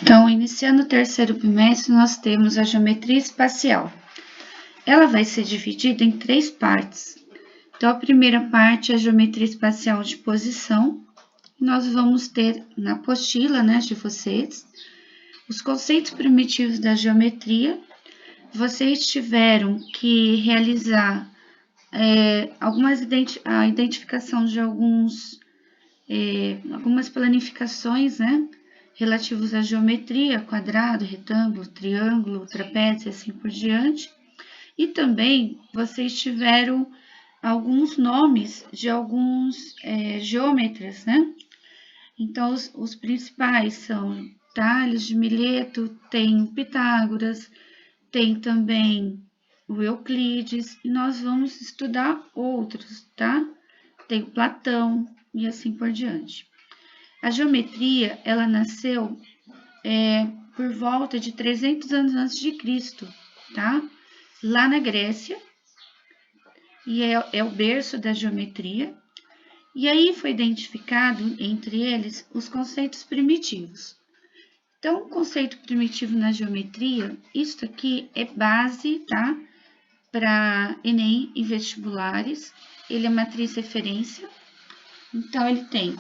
Então, iniciando o terceiro bimestre, nós temos a geometria espacial. Ela vai ser dividida em 3 partes. Então, a primeira parte é a geometria espacial de posição. Nós vamos ter na apostila, de vocês, os conceitos primitivos da geometria. Vocês tiveram que realizar a identificação de algumas planificações, relativos à geometria, quadrado, retângulo, triângulo, trapézio e assim por diante. E também vocês tiveram alguns nomes de alguns geômetras, Então, os principais são Tales de Mileto, tem Pitágoras, tem também o Euclides, e nós vamos estudar outros, tá? Tem o Platão e assim por diante. A geometria, ela nasceu por volta de 300 anos antes de Cristo, tá? Lá na Grécia, e é o berço da geometria. E aí foi identificado, entre eles, os conceitos primitivos. Então, o conceito primitivo na geometria, isso aqui é base, tá? Para Enem e vestibulares, ele é matriz referência. Então, ele tem: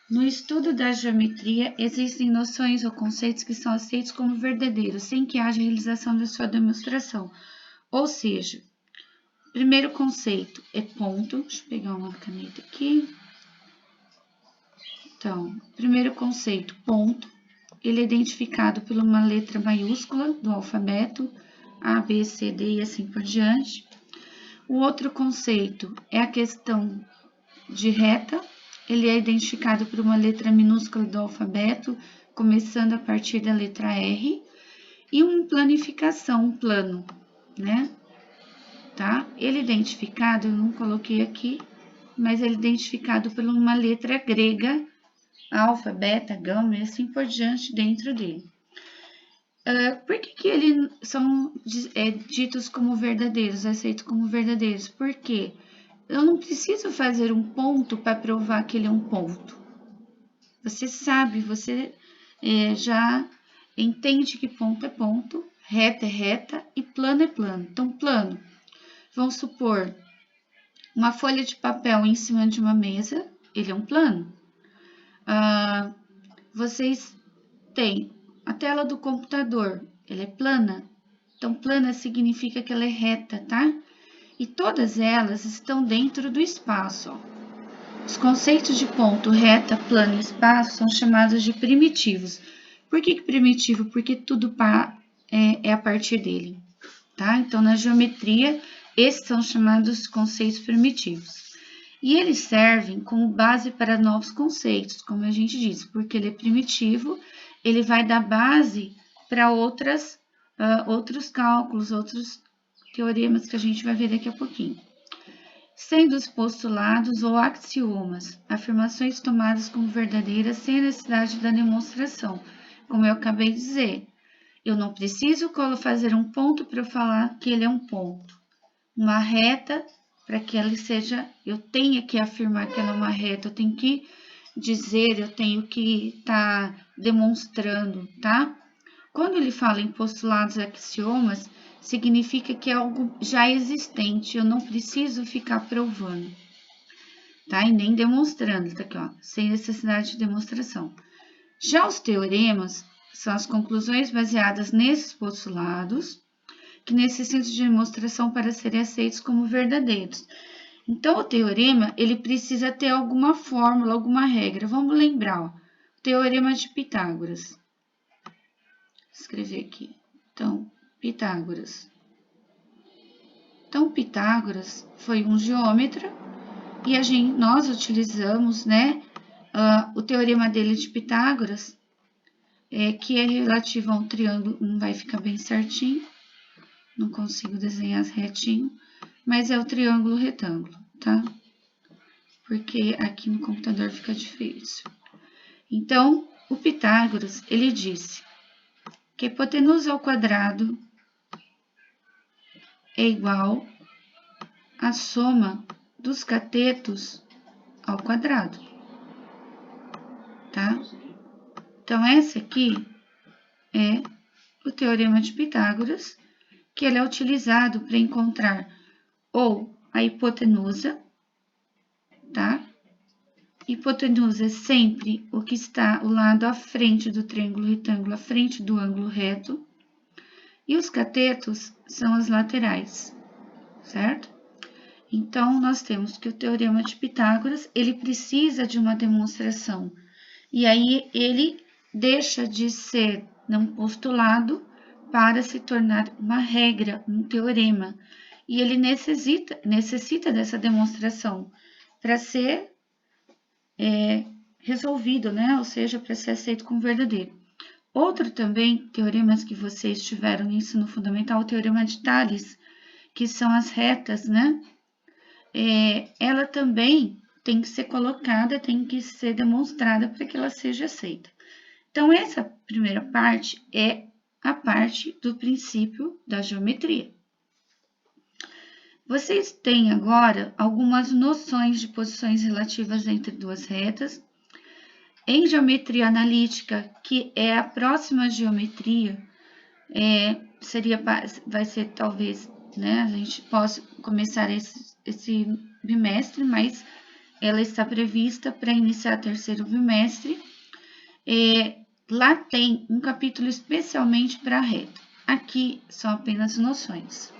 no estudo da geometria, existem noções ou conceitos que são aceitos como verdadeiros, sem que haja realização da sua demonstração. Ou seja, o primeiro conceito é ponto. Deixa eu pegar uma caneta aqui. Então, primeiro conceito, ponto. Ele é identificado por uma letra maiúscula do alfabeto, A, B, C, D e assim por diante. O outro conceito é a questão de reta. Ele é identificado por uma letra minúscula do alfabeto, começando a partir da letra R. E uma planificação, um plano, Tá? Ele é identificado, eu não coloquei aqui, mas ele é identificado por uma letra grega, alfa, beta, gama e assim por diante dentro dele. Por que eles são ditos como verdadeiros, aceitos como verdadeiros? Porque eu não preciso fazer um ponto para provar que ele é um ponto. Você sabe, você já entende que ponto é ponto, reta é reta e plano é plano. Então, plano, vamos supor, uma folha de papel em cima de uma mesa, ele é um plano. Vocês têm a tela do computador, ela é plana. Então, plana significa que ela é reta, tá? E todas elas estão dentro do espaço, ó. Os conceitos de ponto, reta, plano e espaço são chamados de primitivos. Por que primitivo? Porque tudo é a partir dele, tá? Então, na geometria, esses são chamados conceitos primitivos. E eles servem como base para novos conceitos, como a gente disse, porque ele é primitivo, ele vai dar base para outros cálculos, outros teoremas que a gente vai ver daqui a pouquinho. Sendo os postulados ou axiomas, afirmações tomadas como verdadeiras sem a necessidade da demonstração, como eu acabei de dizer. Eu não preciso fazer um ponto para eu falar que ele é um ponto. Uma reta, para que ela seja, eu tenha que afirmar que ela é uma reta, eu tenho que dizer, eu tenho que estar demonstrando, tá? Quando ele fala em postulados axiomas, significa que é algo já existente, eu não preciso ficar provando, tá? E nem demonstrando, tá aqui, ó, sem necessidade de demonstração. Já os teoremas são as conclusões baseadas nesses postulados, que necessitam de demonstração para serem aceitos como verdadeiros. Então, o teorema, ele precisa ter alguma fórmula, alguma regra. Vamos lembrar, ó, o teorema de Pitágoras. Vou escrever aqui. Então, Pitágoras. Então, Pitágoras foi um geômetra e nós utilizamos, o teorema dele de Pitágoras, que é relativo a um triângulo, não vai ficar bem certinho. Não consigo desenhar retinho, mas é o triângulo retângulo, tá? Porque aqui no computador fica difícil. Então, o Pitágoras, ele disse que a hipotenusa ao quadrado é igual à soma dos catetos ao quadrado, tá? Então, essa aqui é o Teorema de Pitágoras, que ele é utilizado para encontrar ou a hipotenusa, tá? Hipotenusa é sempre o que está o lado à frente do triângulo retângulo, à frente do ângulo reto. E os catetos são as laterais, certo? Então, nós temos que o Teorema de Pitágoras, ele precisa de uma demonstração. E aí, ele deixa de ser um postulado para se tornar uma regra, um teorema. E ele necessita dessa demonstração para ser resolvido, né? Ou seja, para ser aceito como verdadeiro. Outro também, teoremas que vocês tiveram no ensino fundamental, o Teorema de Tales, que são as retas, né? Ela também tem que ser colocada, tem que ser demonstrada para que ela seja aceita. Então, essa primeira parte é a parte do princípio da geometria. Vocês têm agora algumas noções de posições relativas entre duas retas. Em geometria analítica, que é a próxima geometria, vai ser talvez, né, a gente possa começar esse bimestre, mas ela está prevista para iniciar terceiro bimestre. Lá tem um capítulo especialmente para a reta. Aqui são apenas noções.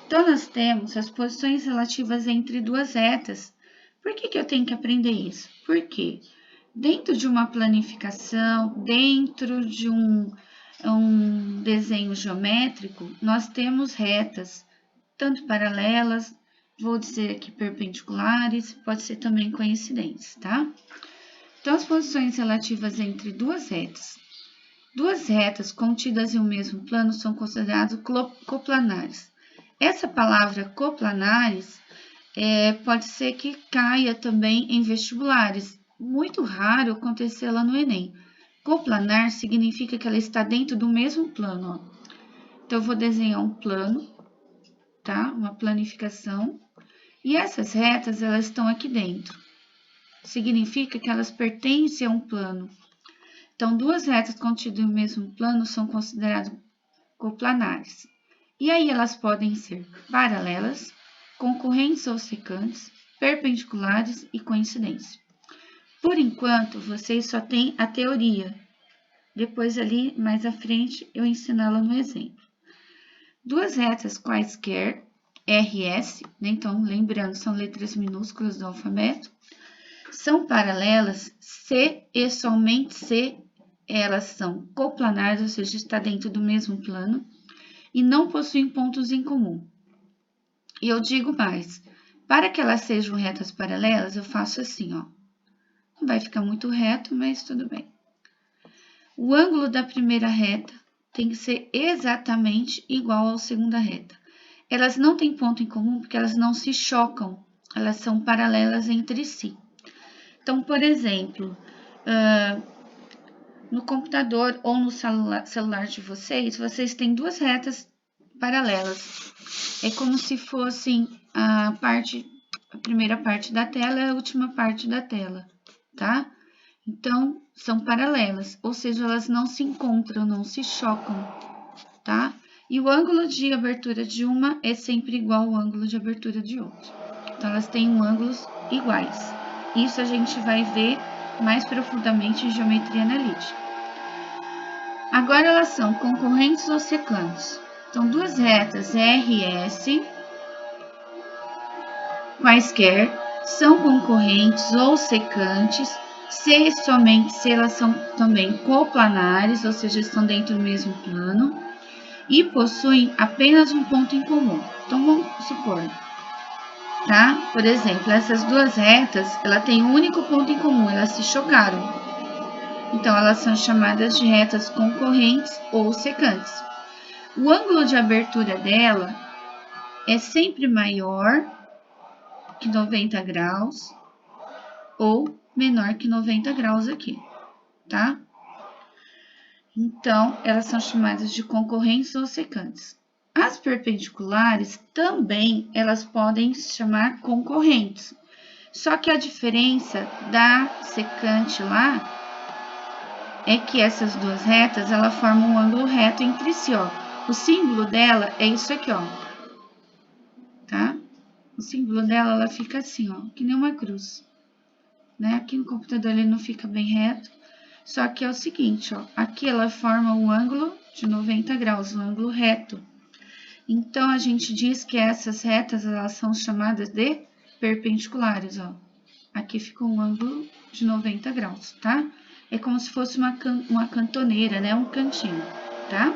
Então, nós temos as posições relativas entre duas retas. Por que eu tenho que aprender isso? Porque dentro de uma planificação, dentro de um desenho geométrico, nós temos retas, tanto paralelas, vou dizer aqui perpendiculares, pode ser também coincidentes, tá? Então, as posições relativas entre duas retas. Duas retas contidas em um mesmo plano são consideradas coplanares. Essa palavra coplanares pode ser que caia também em vestibulares. Muito raro acontecê-la no Enem. Coplanar significa que ela está dentro do mesmo plano. Ó. Então, eu vou desenhar um plano, tá? Uma planificação. E essas retas, elas estão aqui dentro. Significa que elas pertencem a um plano. Então, duas retas contidas no mesmo plano são consideradas coplanares. E aí, elas podem ser paralelas, concorrentes ou secantes, perpendiculares e coincidentes. Por enquanto, vocês só têm a teoria. Depois, ali, mais à frente, eu ensino ela no exemplo. Duas retas quaisquer, RS, né? Então, lembrando, são letras minúsculas do alfabeto, são paralelas se e somente se elas são coplanares, ou seja, está dentro do mesmo plano, e não possuem pontos em comum. E eu digo mais, para que elas sejam retas paralelas, eu faço assim, ó. Não vai ficar muito reto, mas tudo bem. O ângulo da primeira reta tem que ser exatamente igual à segunda reta. Elas não têm ponto em comum porque elas não se chocam, elas são paralelas entre si. Então, por exemplo, no computador ou no celular de vocês têm duas retas paralelas. É como se fossem a primeira parte da tela e a última parte da tela, tá? Então, são paralelas, ou seja, elas não se encontram, não se chocam, tá? E o ângulo de abertura de uma é sempre igual ao ângulo de abertura de outra. Então, elas têm ângulos iguais. Isso a gente vai ver mais profundamente em geometria analítica. Agora, elas são concorrentes ou secantes. Então, duas retas RS, quaisquer, são concorrentes ou secantes, se e somente se elas são também coplanares, ou seja, estão dentro do mesmo plano, e possuem apenas um ponto em comum. Então, vamos supor, tá? Por exemplo, essas duas retas, ela tem um único ponto em comum, elas se chocaram. Então, elas são chamadas de retas concorrentes ou secantes. O ângulo de abertura dela é sempre maior que 90 graus ou menor que 90 graus aqui, tá? Então, elas são chamadas de concorrentes ou secantes. As perpendiculares também, elas podem se chamar concorrentes. Só que a diferença da secante lá é que essas duas retas, ela formam um ângulo reto entre si, ó. O símbolo dela é isso aqui, ó. Tá? O símbolo dela, ela fica assim, ó, que nem uma cruz. Né? Aqui no computador ele não fica bem reto. Só que é o seguinte, ó. Aqui ela forma um ângulo de 90 graus, um ângulo reto. Então, a gente diz que essas retas, elas são chamadas de perpendiculares, ó. Aqui fica um ângulo de 90 graus, tá? É como se fosse uma cantoneira, né? Um cantinho, tá?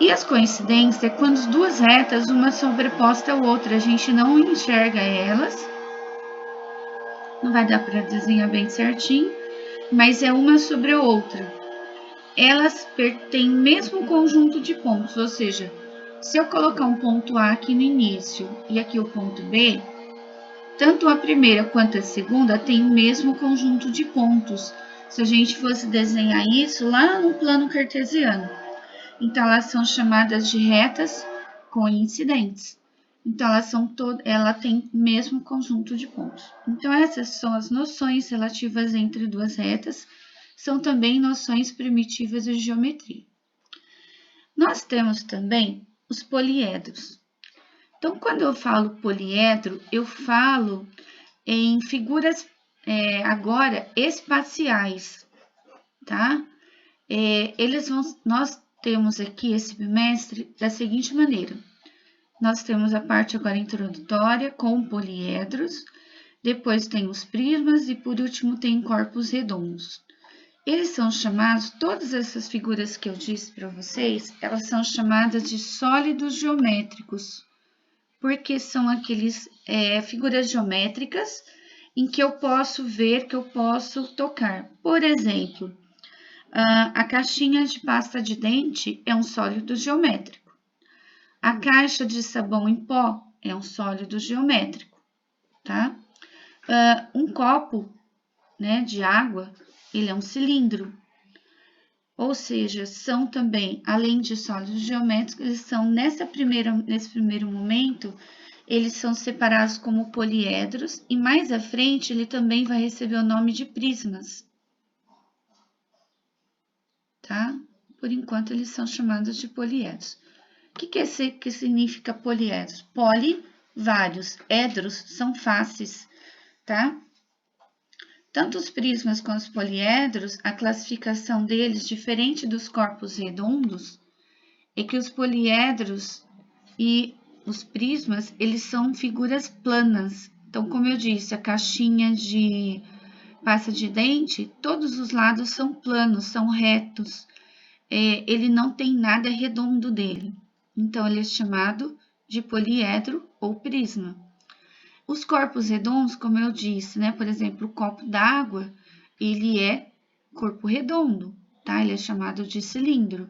E as coincidências é quando as duas retas, uma sobreposta à outra, a gente não enxerga elas. Não vai dar para desenhar bem certinho, mas é uma sobre a outra. Elas têm o mesmo conjunto de pontos, ou seja, se eu colocar um ponto A aqui no início e aqui o ponto B, tanto a primeira quanto a segunda tem o mesmo conjunto de pontos, se a gente fosse desenhar isso lá no plano cartesiano. Então, elas são chamadas de retas coincidentes. Então, ela tem o mesmo conjunto de pontos. Então, essas são as noções relativas entre duas retas, são também noções primitivas de geometria. Nós temos também os poliedros. Então, quando eu falo poliedro, eu falo em figuras agora espaciais, tá? Nós temos aqui esse bimestre da seguinte maneira. Nós temos a parte agora introdutória com poliedros, depois tem os prismas e por último tem corpos redondos. Eles são chamados, todas essas figuras que eu disse para vocês, elas são chamadas de sólidos geométricos, porque são aqueles figuras geométricas em que eu posso ver, que eu posso tocar. Por exemplo, a caixinha de pasta de dente é um sólido geométrico. A caixa de sabão em pó é um sólido geométrico, tá? Um copo, né, de água, ele é um cilindro. Ou seja, são também, além de sólidos geométricos, eles são, nesse primeiro momento, eles são separados como poliedros e mais à frente ele também vai receber o nome de prismas. Tá? Por enquanto, eles são chamados de poliedros. O que significa poliedros? Poli, vários, edros são faces, tá? Tanto os prismas quanto os poliedros, a classificação deles, diferente dos corpos redondos, é que os poliedros e os prismas, eles são figuras planas. Então, como eu disse, a caixinha de pasta de dente, todos os lados são planos, são retos. Ele não tem nada redondo dele. Então, ele é chamado de poliedro ou prisma. Os corpos redondos, como eu disse, né? Por exemplo, o copo d'água, ele é corpo redondo, tá? Ele é chamado de cilindro.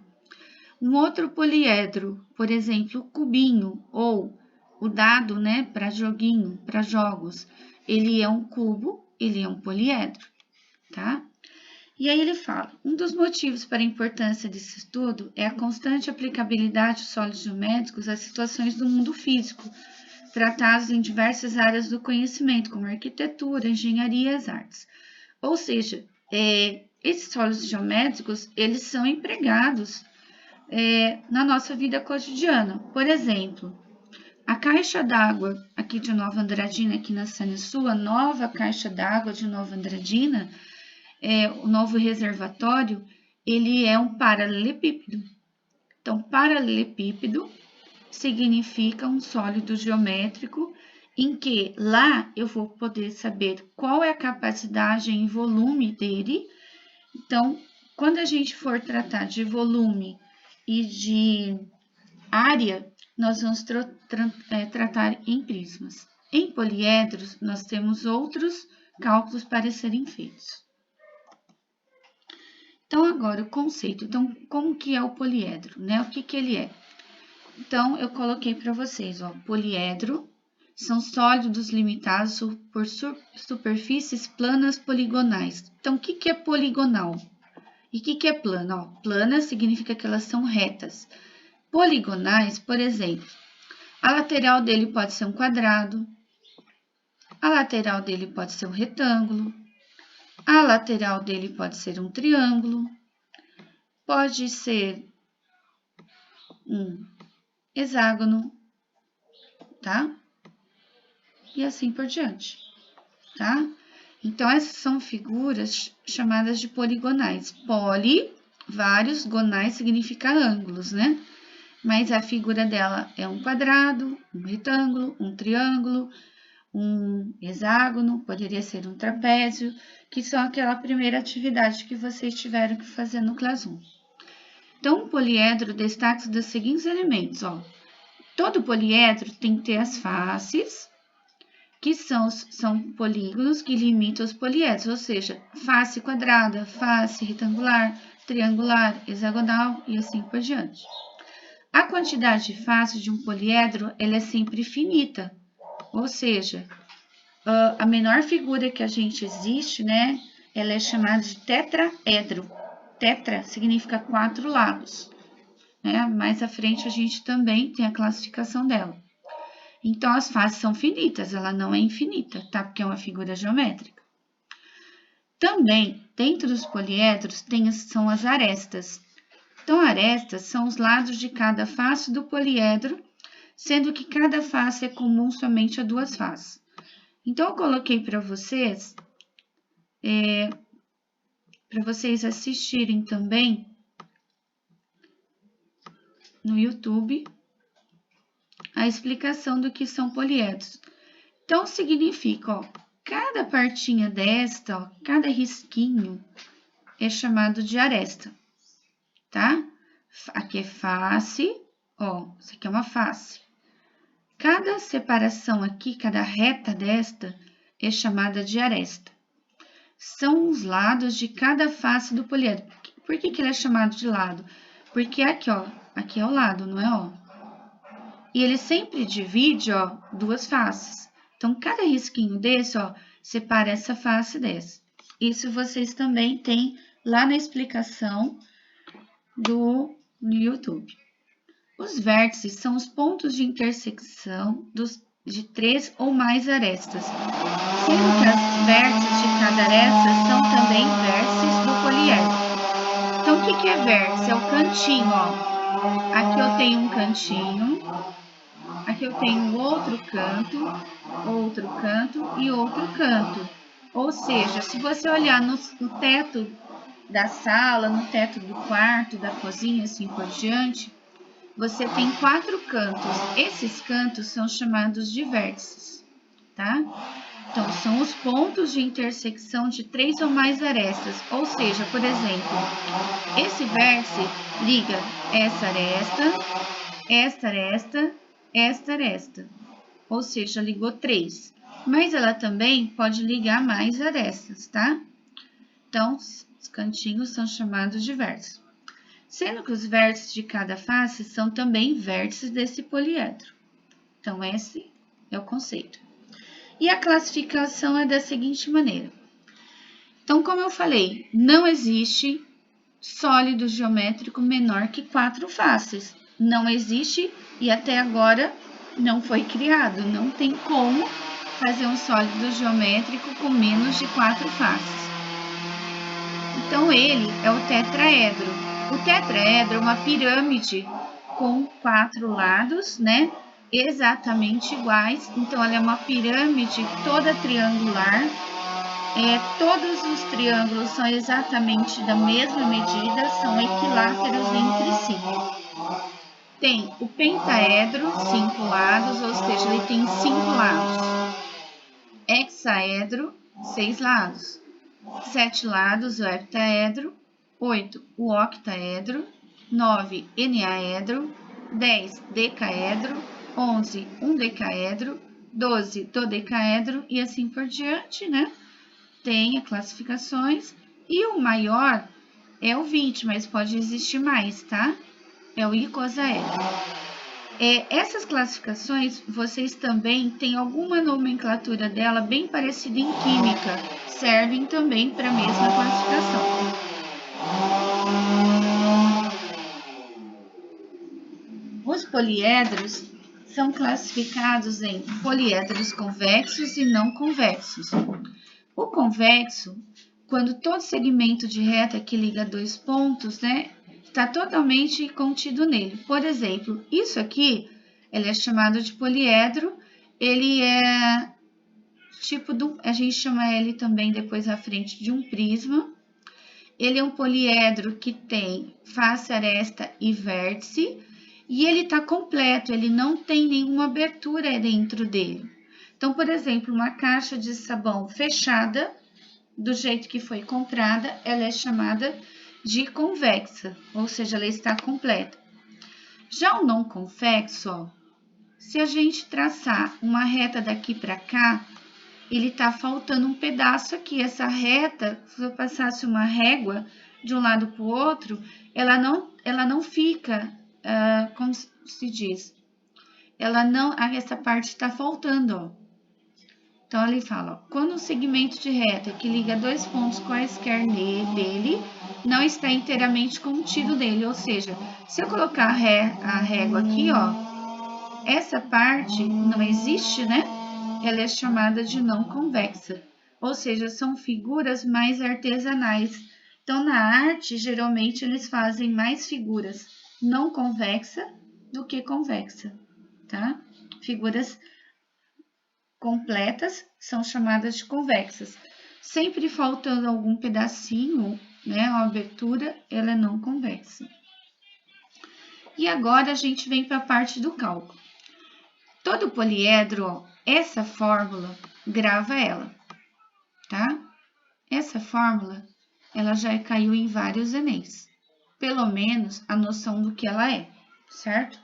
Um outro poliedro, por exemplo, o cubinho ou o dado, né? Para joguinho, para jogos, ele é um cubo, ele é um poliedro, tá? E aí ele fala, um dos motivos para a importância desse estudo é a constante aplicabilidade dos sólidos geométricos às situações do mundo físico, tratados em diversas áreas do conhecimento, como arquitetura, engenharia e as artes. Ou seja, esses sólidos geométricos, eles são empregados na nossa vida cotidiana. Por exemplo, a caixa d'água aqui de Nova Andradina, aqui na Sanesul, a nova caixa d'água de Nova Andradina, o novo reservatório, ele é um paralelepípedo. Então, paralelepípedo significa um sólido geométrico em que lá eu vou poder saber qual é a capacidade em volume dele. Então, quando a gente for tratar de volume e de área, nós vamos tratar em prismas. Em poliedros, nós temos outros cálculos para serem feitos. Então, agora o conceito. Então, como que é o poliedro, né? O que ele é? Então, eu coloquei para vocês, ó, poliedro são sólidos limitados por superfícies planas poligonais. Então, o que é poligonal? E o que é plana? Ó, plana significa que elas são retas. Poligonais, por exemplo, a lateral dele pode ser um quadrado, a lateral dele pode ser um retângulo, A lateral dele pode ser um triângulo, pode ser um hexágono, tá? E assim por diante, tá? Então, essas são figuras chamadas de poligonais. Poli, vários, gonais significa ângulos, né? Mas a figura dela é um quadrado, um retângulo, um triângulo, um hexágono, poderia ser um trapézio, que são aquela primeira atividade que vocês tiveram que fazer no Class 1. Então, um poliedro destaca-se dos seguintes elementos, ó. Todo poliedro tem que ter as faces, que são polígonos que limitam os poliedros, ou seja, face quadrada, face retangular, triangular, hexagonal e assim por diante. A quantidade de faces de um poliedro ela é sempre finita, ou seja, a menor figura que a gente existe, né, ela é chamada de tetraedro. Tetra significa 4 lados, né? Mais à frente a gente também tem a classificação dela. Então, as faces são finitas, ela não é infinita, tá? Porque é uma figura geométrica. Também, dentro dos poliedros, são as arestas. Então, arestas são os lados de cada face do poliedro, sendo que cada face é comum somente a 2 faces. Então, eu coloquei para vocês assistirem também no YouTube a explicação do que são poliedros. Então, significa, ó, cada partinha desta, ó, cada risquinho é chamado de aresta, tá? Aqui é face, ó, isso aqui é uma face. Cada separação aqui, cada reta desta é chamada de aresta. São os lados de cada face do poliedro. Por que ele é chamado de lado? Porque aqui, ó, aqui é o lado, não é, ó? E ele sempre divide, ó, 2 faces. Então, cada risquinho desse, ó, separa essa face dessa. Isso vocês também têm lá na explicação no YouTube. Os vértices são os pontos de intersecção de 3 ou mais arestas, sendo que as vértices de cada aresta são também vértices do poliedro. Então, o que é vértice? É o cantinho, ó. Aqui eu tenho um cantinho, aqui eu tenho outro canto e outro canto. Ou seja, se você olhar no teto da sala, no teto do quarto, da cozinha, assim por diante, você tem 4 cantos. Esses cantos são chamados de vértices, tá? Então, são os pontos de intersecção de 3 ou mais arestas. Ou seja, por exemplo, esse vértice liga essa aresta, esta aresta, esta aresta. Ou seja, ligou 3. Mas ela também pode ligar mais arestas, tá? Então, os cantinhos são chamados de vértices. Sendo que os vértices de cada face são também vértices desse poliedro. Então, esse é o conceito. E a classificação é da seguinte maneira. Então, como eu falei, não existe sólido geométrico menor que 4 faces. Não existe e até agora não foi criado. Não tem como fazer um sólido geométrico com menos de 4 faces. Então, ele é o tetraedro. O tetraedro é uma pirâmide com 4 lados, né? Exatamente iguais. Então, ela é uma pirâmide toda triangular. Todos os triângulos são exatamente da mesma medida, são equiláteros entre si. Tem o pentaedro, 5 lados, ou seja, ele tem 5 lados. Hexaedro, 6 lados. 7 lados, o heptaedro. 8, o octaedro. 9, eneaedro. 10, decaedro. 11, undecaedro. 12, dodecaedro e assim por diante, né? Tem classificações. E o maior é o 20, mas pode existir mais, tá? É o icosaedro. Essas classificações, vocês também têm alguma nomenclatura dela bem parecida em química, servem também para a mesma classificação. Os poliedros são classificados em poliedros convexos e não convexos. O convexo, quando todo segmento de reta que liga dois pontos, né, está totalmente contido nele. Por exemplo, isso aqui, ele é chamado de poliedro, ele é tipo a gente chama ele também depois à frente de um prisma. Ele é um poliedro que tem face, aresta e vértice, e ele está completo, ele não tem nenhuma abertura dentro dele. Então, por exemplo, uma caixa de sabão fechada, do jeito que foi comprada, ela é chamada de convexa, ou seja, ela está completa. Já o não convexo, ó, se a gente traçar uma reta daqui para cá, ele tá faltando um pedaço aqui. Essa reta, se eu passasse uma régua de um lado para o outro, ela não fica, como se diz, essa parte está faltando, ó. Então, ele fala, ó, quando o segmento de reta que liga dois pontos quaisquer dele não está inteiramente contido nele, ou seja, se eu colocar a régua aqui, ó, essa parte não existe, né? Ela é chamada de não convexa, ou seja, são figuras mais artesanais. Então, na arte, geralmente, eles fazem mais figuras não convexa do que convexa, tá? Figuras completas são chamadas de convexas. Sempre faltando algum pedacinho, né, uma abertura, ela é não convexa. E agora a gente vem para a parte do cálculo. Todo poliedro, ó, essa fórmula, grava ela, tá? Essa fórmula, ela já caiu em vários Enems. Pelo menos a noção do que ela é, certo?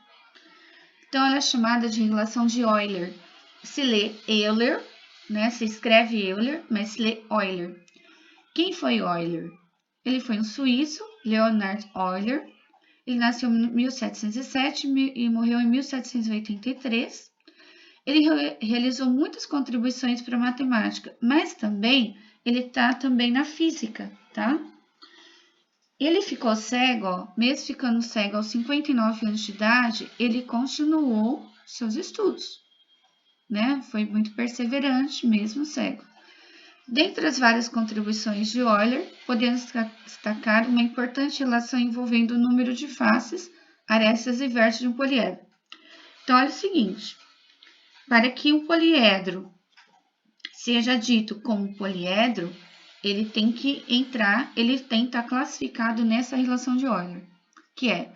Então, ela é chamada de relação de Euler. Se lê Euler, né? Se escreve Euler, mas se lê Euler. Quem foi Euler? Ele foi um suíço, Leonhard Euler. Ele nasceu em 1707 e morreu em 1783. Ele realizou muitas contribuições para a matemática, mas também ele está também na física, tá? Ele ficou cego, ó, mesmo ficando cego aos 59 anos de idade, ele continuou seus estudos, né? Foi muito perseverante, mesmo cego. Dentre as várias contribuições de Euler, podemos destacar uma importante relação envolvendo o número de faces, arestas e vértices de um poliedro. Então, olha o seguinte. Para que um poliedro seja dito como poliedro, ele tem que estar classificado nessa relação de Euler, que é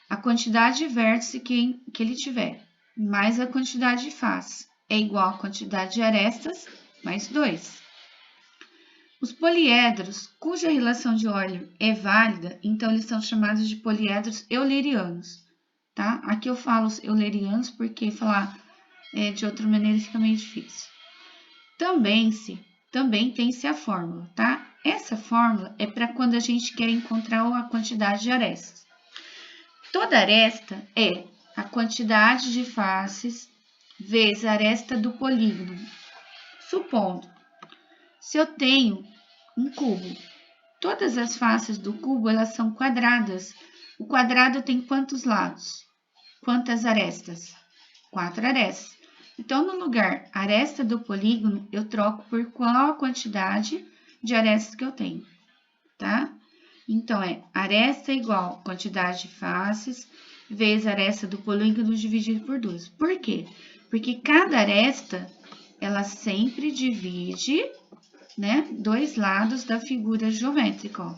a quantidade de vértice que ele tiver, mais a quantidade de faces, é igual à quantidade de arestas, mais 2. Os poliedros, cuja relação de Euler é válida, então eles são chamados de poliedros eulerianos, tá? Aqui eu falo os eulerianos porque falar de outra maneira fica meio difícil. Também tem-se a fórmula, tá? Essa fórmula é para quando a gente quer encontrar a quantidade de arestas. Toda aresta é a quantidade de faces vezes a aresta do polígono. Supondo, se eu tenho um cubo, todas as faces do cubo elas são quadradas. O quadrado tem quantos lados? Quantas arestas? 4 arestas. Então, no lugar aresta do polígono, eu troco por qual a quantidade de arestas que eu tenho, tá? Então, aresta igual quantidade de faces vezes aresta do polígono dividido por 2. Por quê? Porque cada aresta, ela sempre divide, né, dois lados da figura geométrica, ó.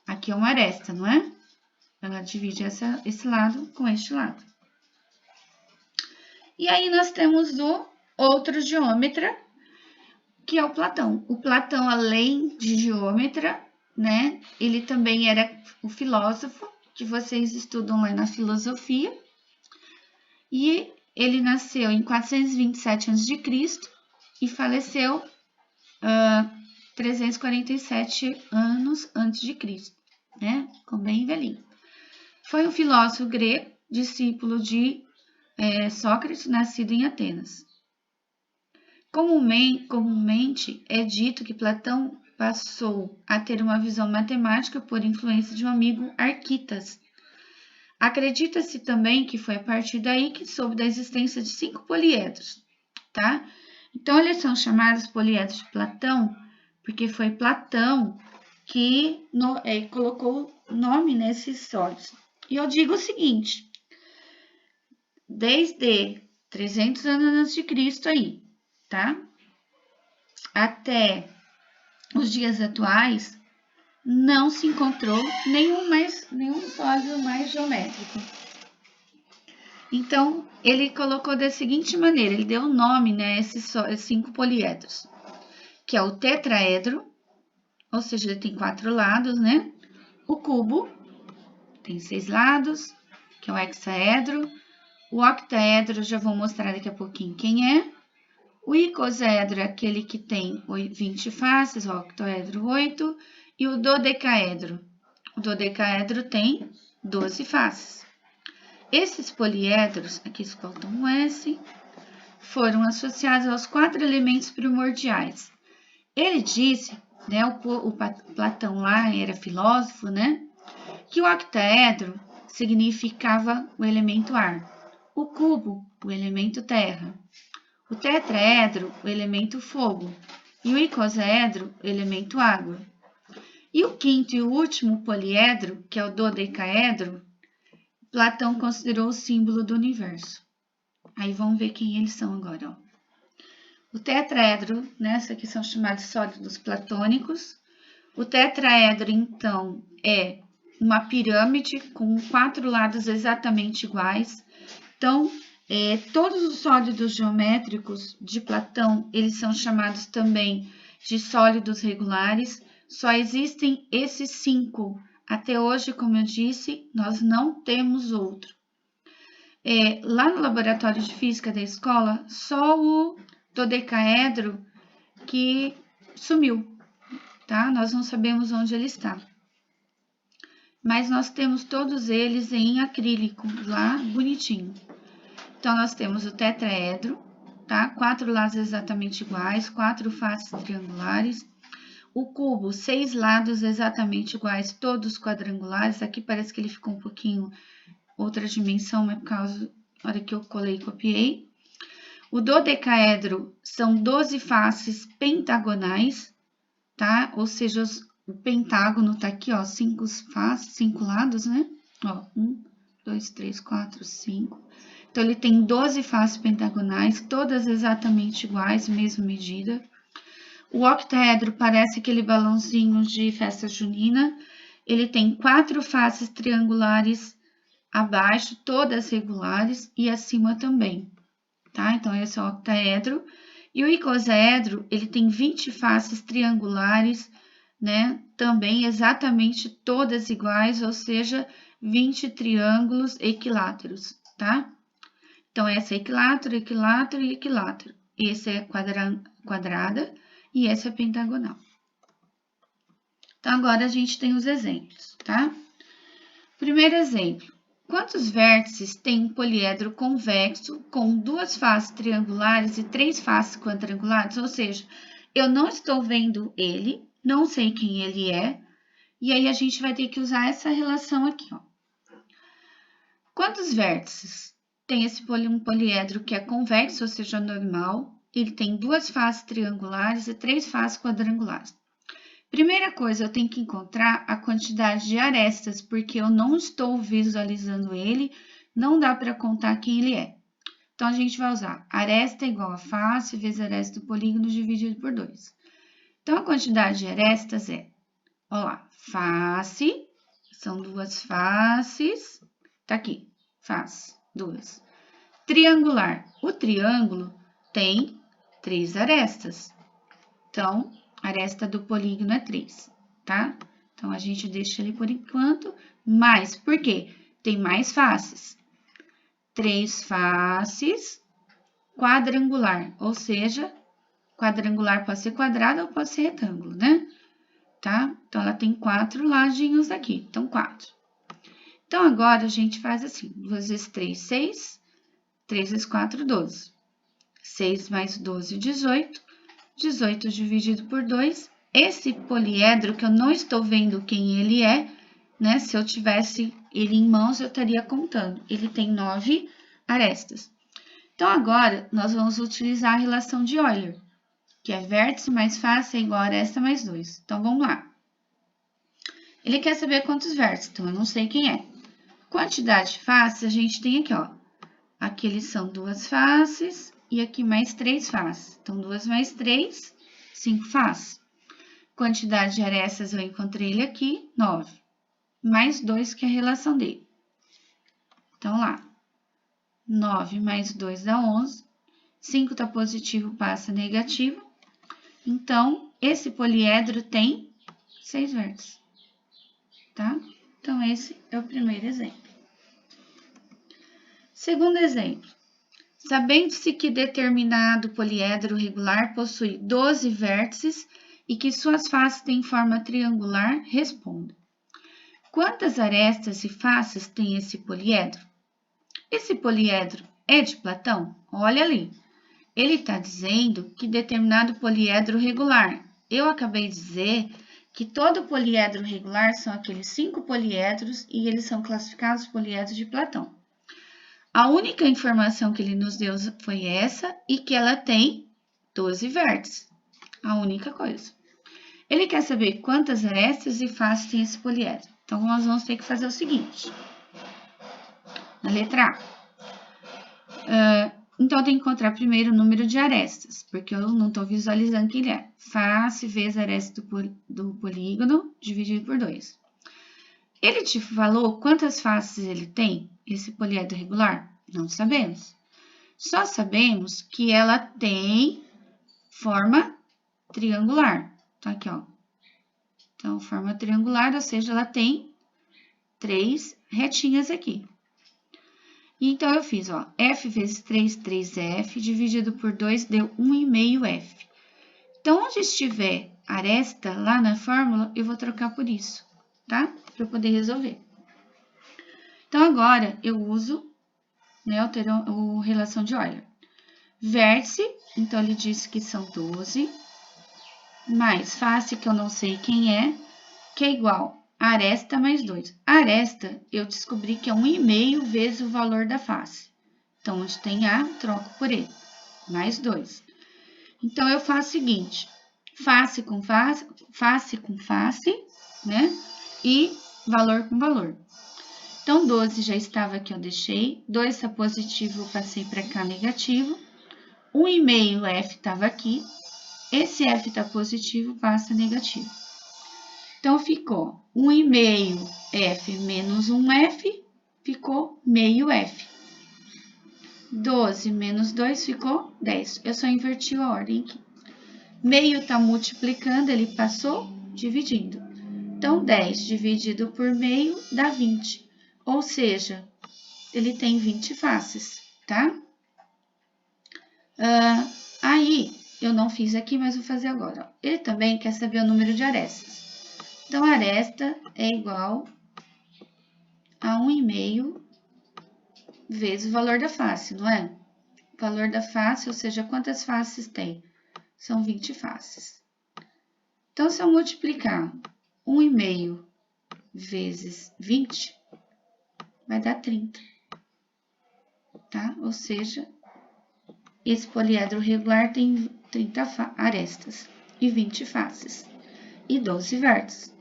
Aqui é uma aresta, não é? Ela divide esse lado com este lado. E aí, nós temos o outro geômetra, que é o Platão. O Platão, além de geômetra, né, ele também era o filósofo, que vocês estudam lá na filosofia. E ele nasceu em 427 a.C. e faleceu 347 anos antes de Cristo, né? Ficou bem velhinho. Foi um filósofo grego, discípulo de Sócrates, nascido em Atenas. Comumente é dito que Platão passou a ter uma visão matemática por influência de um amigo Arquitas. Acredita-se também que foi a partir daí que soube da existência de 5 poliedros, tá? Então, eles são chamados poliedros de Platão porque foi Platão que colocou nome nesses sólidos. E eu digo o seguinte, desde 300 anos antes de Cristo aí, tá? Até os dias atuais, não se encontrou nenhum sólido mais geométrico. Então, ele colocou da seguinte maneira, ele deu o nome, né, esses 5 poliedros, que é o tetraedro, ou seja, ele tem 4 lados, né? O cubo tem 6 lados, que é o hexaedro. O octaedro, já vou mostrar daqui a pouquinho quem é. O icosaedro é aquele que tem 20 faces, o octoedro 8. E o dodecaedro. O dodecaedro tem 12 faces. Esses poliedros, aqui falta um S, foram associados aos 4 elementos primordiais. Ele disse, né, o Platão lá era filósofo, né, que o octaedro significava o elemento ar, o cubo, o elemento terra, o tetraedro, o elemento fogo, e o icosaedro, o elemento água. E o quinto e o último poliedro, que é o dodecaedro, Platão considerou o símbolo do universo. Aí vamos ver quem eles são agora, ó. O tetraedro, né, esses aqui são chamados sólidos platônicos. O tetraedro, então, é uma pirâmide com 4 lados exatamente iguais. Então, todos os sólidos geométricos de Platão, eles são chamados também de sólidos regulares. Só existem esses 5. Até hoje, como eu disse, nós não temos outro. Lá no laboratório de física da escola, só o dodecaedro que sumiu, tá? Nós não sabemos onde ele está. Mas nós temos todos eles em acrílico, lá bonitinho. Então, nós temos o tetraedro, tá? 4 lados exatamente iguais, 4 faces triangulares. O cubo, 6 lados exatamente iguais, todos quadrangulares. Aqui parece que ele ficou um pouquinho outra dimensão, mas por causa da hora que eu colei e copiei. O dodecaedro são 12 faces pentagonais, tá? Ou seja, o pentágono tá aqui, ó, 5 faces, 5 lados, né? Ó, 1, 2, 3, 4, 5. Então, ele tem 12 faces pentagonais, todas exatamente iguais, mesma medida. O octaedro parece aquele balãozinho de festa junina. Ele tem 4 faces triangulares abaixo, todas regulares, e acima também, tá? Então, esse é o octaedro. E o icosaedro, ele tem 20 faces triangulares, né? Também exatamente todas iguais, ou seja, 20 triângulos equiláteros, tá? Então, essa é equilátero, equilátero e equilátero. Esse é quadrada e esse é pentagonal. Então, agora a gente tem os exemplos, tá? Primeiro exemplo. Quantos vértices tem um poliedro convexo com 2 faces triangulares e 3 faces quadrangulares? Ou seja, eu não estou vendo ele, não sei quem ele é, e aí a gente vai ter que usar essa relação aqui, ó. Quantos vértices tem um poliedro que é convexo, ou seja, normal? Ele tem 2 faces triangulares e 3 faces quadrangulares. Primeira coisa, eu tenho que encontrar a quantidade de arestas, porque eu não estou visualizando ele, não dá para contar quem ele é. Então, a gente vai usar aresta igual a face vezes aresta do polígono dividido por 2. Então, a quantidade de arestas é, ó lá, face, são 2 faces, tá aqui, face, 2. Triangular, o triângulo tem 3 arestas. Então, a aresta do polígono é 3, tá? Então, a gente deixa ali por enquanto, mais, por quê? Tem mais faces. 3 faces, quadrangular, ou seja, quadrangular pode ser quadrado ou pode ser retângulo, né? Tá? Então, ela tem 4 ladinhos aqui, então 4. Então, agora a gente faz assim, 2 vezes 3, 6, 3 vezes 4, 12. 6 mais 12, 18. 18 dividido por 2, esse poliedro, que eu não estou vendo quem ele é, né? Se eu tivesse ele em mãos, eu estaria contando. Ele tem 9 arestas. Então, agora, nós vamos utilizar a relação de Euler. que é vértice mais face é igual a aresta mais 2. Então, vamos lá. Ele quer saber quantos vértices, então eu não sei quem é. Quantidade de faces, a gente tem aqui, ó. Aqui eles são 2 faces e aqui mais 3 faces. Então, 2 mais 3, 5 faces. Quantidade de arestas, eu encontrei ele aqui, 9. Mais 2, que é a relação dele. Então, lá. 9 mais 2 dá 11. 5 tá positivo, passa negativo. Então, esse poliedro tem 6 vértices. Tá? Então, esse é o primeiro exemplo. Segundo exemplo. Sabendo-se que determinado poliedro regular possui 12 vértices e que suas faces têm forma triangular, responda. Quantas arestas e faces tem esse poliedro? Esse poliedro é de Platão? Olha ali. Ele está dizendo que determinado poliedro regular. Eu acabei de dizer que todo poliedro regular são aqueles 5 poliedros e eles são classificados poliedros de Platão. A única informação que ele nos deu foi essa e que ela tem 12 vértices. A única coisa. Ele quer saber quantas arestas e faces tem esse poliedro. Então, nós vamos ter que fazer o seguinte. Na letra A. Então, eu tenho que encontrar primeiro o número de arestas, porque eu não estou visualizando que ele é. Face vezes aresta do polígono dividido por 2. Ele te falou quantas faces ele tem, esse poliedro regular? Não sabemos. Só sabemos que ela tem forma triangular. Tá aqui, ó. Então, forma triangular, ou seja, ela tem 3 retinhas aqui. Então, eu fiz, ó, F vezes 3, 3F, dividido por 2, deu 1,5F. Então, onde estiver aresta lá na fórmula, eu vou trocar por isso, tá? Para eu poder resolver. Então, agora, eu uso, né, o relação de Euler. Vértice, então, ele disse que são 12, mais face, que eu não sei quem é, que é igual a aresta mais 2. A aresta, eu descobri que é 1,5 vezes o valor da face. Então, onde tem A, troco por ele, mais 2. Então, eu faço o seguinte, face com face, né? E valor com valor. Então, 12 já estava aqui, eu deixei. 2 está positivo, eu passei para cá negativo. 1,5F estava aqui. Esse F está positivo, passa negativo. Então, ficou 1,5F menos 1F, ficou meio F. 12 menos 2 ficou 10. Eu só inverti a ordem aqui. Meio está multiplicando, ele passou dividindo. Então, 10 dividido por meio dá 20. Ou seja, ele tem 20 faces, tá? Aí, eu não fiz aqui, mas vou fazer agora. Ele também quer saber o número de arestas. Então, a aresta é igual a 1,5 vezes o valor da face, não é? O valor da face, ou seja, quantas faces tem? São 20 faces. Então, se eu multiplicar 1,5 vezes 20, vai dar 30, tá? Ou seja, esse poliedro regular tem 30 arestas e 20 faces e 12 vértices.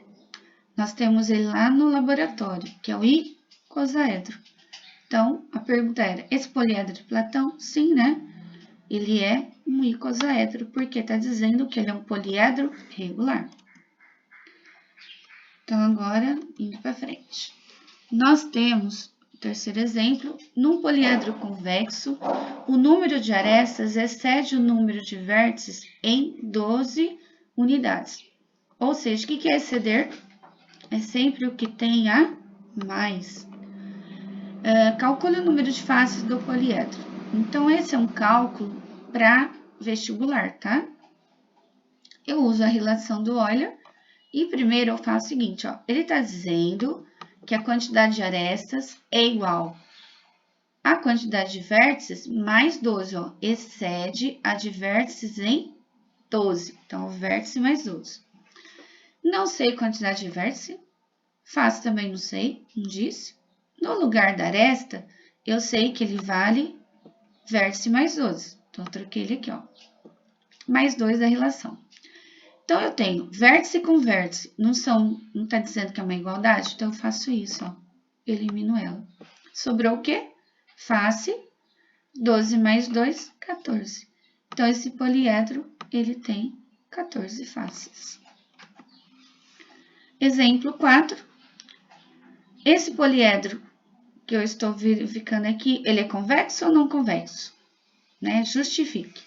Nós temos ele lá no laboratório, que é o icosaedro. Então, a pergunta era, esse poliedro de Platão? Sim, né? Ele é um icosaedro, porque está dizendo que ele é um poliedro regular. Então, agora, indo para frente. Nós temos, o terceiro exemplo, num poliedro convexo, o número de arestas excede o número de vértices em 12 unidades. Ou seja, o que é exceder? É sempre o que tem a mais. Calcule o número de faces do poliedro. Então, esse é um cálculo para vestibular, tá? Eu uso a relação do Euler e primeiro eu faço o seguinte, ó. Ele está dizendo que a quantidade de arestas é igual à quantidade de vértices mais 12, ó. Excede a de vértices em 12. Então, o vértice mais 12. Não sei a quantidade de vértice. Face também não sei, não disse. No lugar da aresta, eu sei que ele vale vértice mais 12. Então, eu troquei ele aqui, ó. mais 2 da relação. Então, eu tenho vértice com vértice, não tá dizendo que é uma igualdade? Então, eu faço isso, ó, elimino ela. Sobrou o quê? Face, 12 mais 2, 14. Então, esse poliedro, ele tem 14 faces. Exemplo 4. Esse poliedro que eu estou verificando aqui, ele é convexo ou não convexo? Né? Justifique.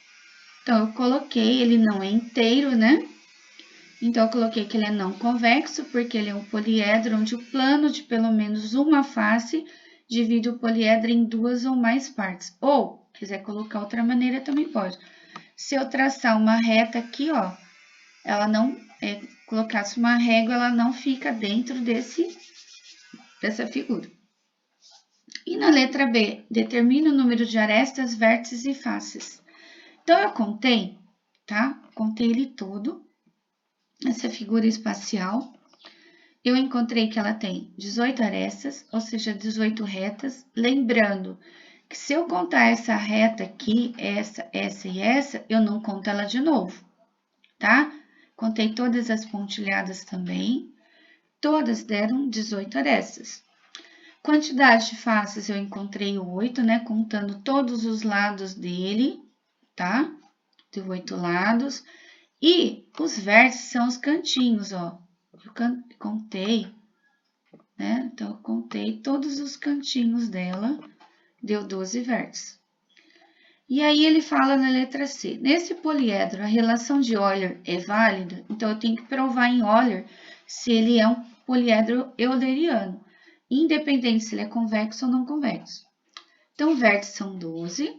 Então, eu coloquei, ele não é inteiro, né? Então, eu coloquei que ele é não convexo, porque ele é um poliedro onde o plano de pelo menos uma face divide o poliedro em 2 ou mais partes. Ou, quiser colocar outra maneira, também pode. Se eu traçar uma reta aqui, ó, ela não, colocasse uma régua, ela não fica dentro dessa figura. E na letra B, determina o número de arestas, vértices e faces. Então, eu contei, tá? Contei ele todo, essa figura espacial. Eu encontrei que ela tem 18 arestas, ou seja, 18 retas. Lembrando que se eu contar essa reta aqui, essa e essa, eu não conto ela de novo, tá? Contei todas as pontilhadas também. Todas deram 18 arestas. Quantidade de faces eu encontrei 8, né? Contando todos os lados dele, tá? De 8 lados. E os vértices são os cantinhos, ó. Eu contei, né? Então, eu contei todos os cantinhos dela, deu 12 vértices. E aí, ele fala na letra C. Nesse poliedro, a relação de Euler é válida, então eu tenho que provar em Euler se ele é um poliedro euleriano, independente se ele é convexo ou não convexo. Então, vértices são 12,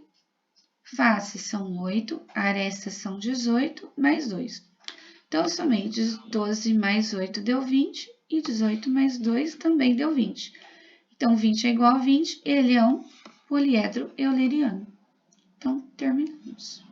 faces são 8, arestas são 18, mais 2. Então, eu somei 12 mais 8 deu 20, e 18 mais 2 também deu 20. Então, 20 é igual a 20, ele é um poliedro euleriano. Então, terminamos.